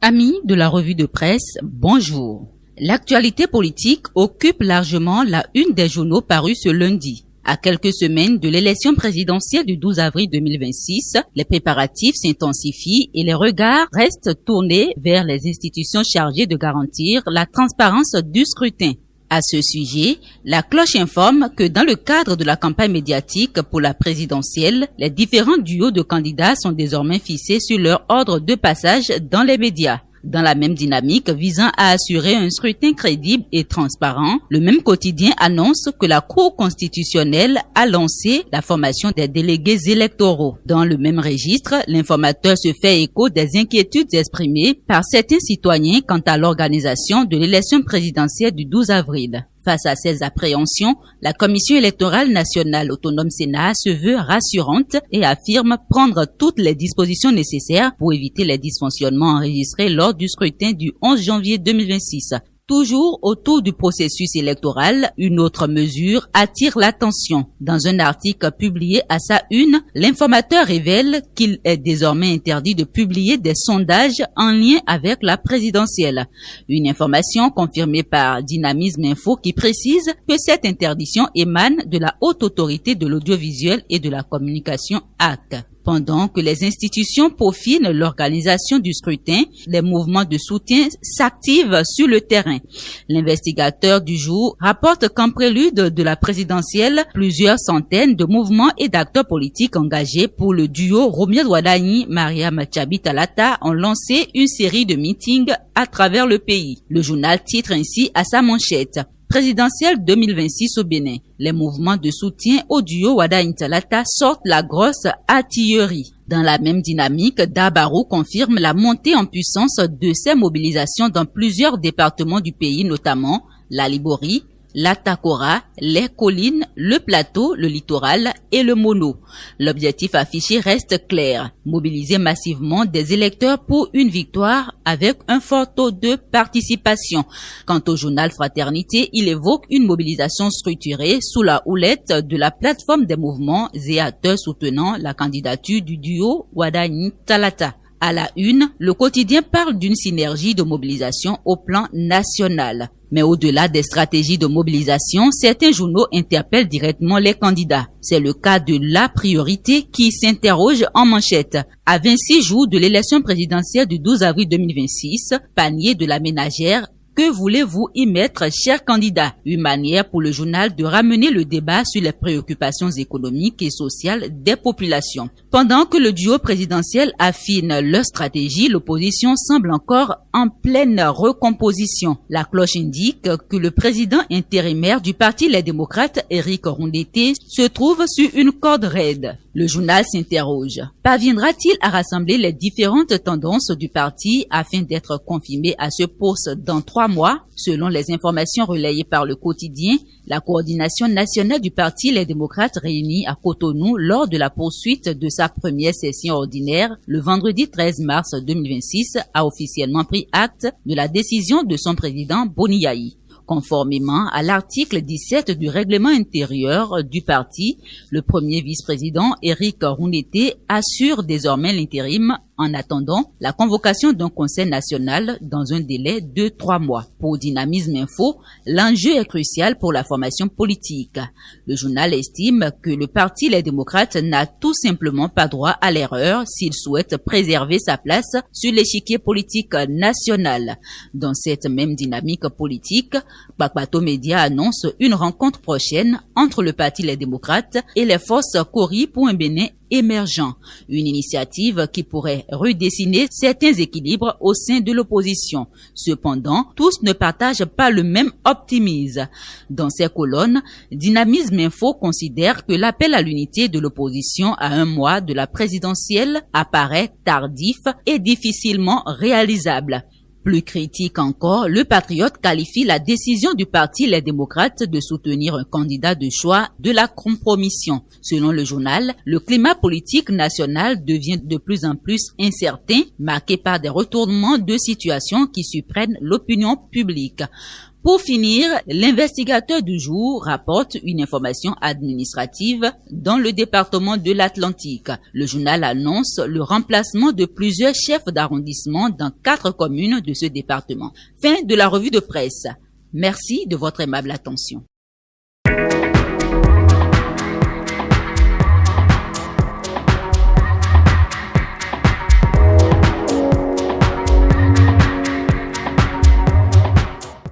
Amis de la revue de presse, bonjour. L'actualité politique occupe largement la une des journaux parus ce lundi. À quelques semaines de l'élection présidentielle du 12 avril 2026, les préparatifs s'intensifient et les regards restent tournés vers les institutions chargées de garantir la transparence du scrutin. À ce sujet, la cloche informe que dans le cadre de la campagne médiatique pour la présidentielle, les différents duos de candidats sont désormais fixés sur leur ordre de passage dans les médias. Dans la même dynamique visant à assurer un scrutin crédible et transparent, le même quotidien annonce que la Cour constitutionnelle a lancé la formation des délégués électoraux. Dans le même registre, l'informateur se fait écho des inquiétudes exprimées par certains citoyens quant à l'organisation de l'élection présidentielle du 12 avril. Face à ces appréhensions, la Commission électorale nationale autonome Sénat se veut rassurante et affirme prendre toutes les dispositions nécessaires pour éviter les dysfonctionnements enregistrés lors du scrutin du 11 janvier 2026. Toujours autour du processus électoral, une autre mesure attire l'attention. Dans un article publié à sa une, l'informateur révèle qu'il est désormais interdit de publier des sondages en lien avec la présidentielle. Une information confirmée par Dynamisme Info qui précise que cette interdiction émane de la Haute Autorité de l'Audiovisuel et de la Communication HAC. Pendant que les institutions peaufinent l'organisation du scrutin, les mouvements de soutien s'activent sur le terrain. L'investigateur du jour rapporte qu'en prélude de la présidentielle, plusieurs centaines de mouvements et d'acteurs politiques engagés pour le duo Romiad Wadani-Mariam Tchabi Talata ont lancé une série de meetings à travers le pays. Le journal titre ainsi à sa manchette: Présidentielle 2026 au Bénin. Les mouvements de soutien au duo Wada-Talata sortent la grosse artillerie. Dans la même dynamique, Dabarou confirme la montée en puissance de ses mobilisations dans plusieurs départements du pays, notamment la Liborie, la Takora, les collines, le plateau, le littoral et le mono. L'objectif affiché reste clair: mobiliser massivement des électeurs pour une victoire avec un fort taux de participation. Quant au journal Fraternité, il évoque une mobilisation structurée sous la houlette de la plateforme des mouvements et acteurs soutenant la candidature du duo Wadani-Talata. À la une, le quotidien parle d'une synergie de mobilisation au plan national. Mais au-delà des stratégies de mobilisation, certains journaux interpellent directement les candidats. C'est le cas de La Priorité qui s'interroge en manchette. À 26 jours de l'élection présidentielle du 12 avril 2026, panier de la ménagère, que voulez-vous y mettre, chers candidats? Une manière pour le journal de ramener le débat sur les préoccupations économiques et sociales des populations. Pendant que le duo présidentiel affine leur stratégie, l'opposition semble encore en pleine recomposition. La cloche indique que le président intérimaire du parti Les Démocrates, Éric Rondeté, se trouve sur une corde raide. Le journal s'interroge. Parviendra-t-il à rassembler les différentes tendances du parti afin d'être confirmé à ce poste dans 3 mois? Selon les informations relayées par le quotidien, la coordination nationale du parti Les Démocrates réunie à Cotonou lors de la poursuite de sa première session ordinaire le vendredi 13 mars 2026 a officiellement pris acte de la décision de son président Boniaï. Conformément à l'article 17 du règlement intérieur du parti, le premier vice-président Éric Rondeté assure désormais l'intérim en attendant la convocation d'un conseil national dans un délai de 3 mois. Pour Dynamisme Info, l'enjeu est crucial pour la formation politique. Le journal estime que le parti Les Démocrates n'a tout simplement pas droit à l'erreur s'il souhaite préserver sa place sur l'échiquier politique national. Dans cette même dynamique politique, Bakbato Média annonce une rencontre prochaine entre le parti Les Démocrates et les forces Kori pour un Bénin émergent, une initiative qui pourrait redessiner certains équilibres au sein de l'opposition. Cependant, tous ne partagent pas le même optimisme. Dans ces colonnes, Dynamisme Info considère que l'appel à l'unité de l'opposition à 1 mois de la présidentielle apparaît tardif et difficilement réalisable. Plus critique encore, le Patriote qualifie la décision du parti Les Démocrates de soutenir un candidat de choix de la compromission. Selon le journal, le climat politique national devient de plus en plus incertain, marqué par des retournements de situation qui surprennent l'opinion publique. Pour finir, l'investigateur du jour rapporte une information administrative dans le département de l'Atlantique. Le journal annonce le remplacement de plusieurs chefs d'arrondissement dans 4 communes de ce département. Fin de la revue de presse. Merci de votre aimable attention.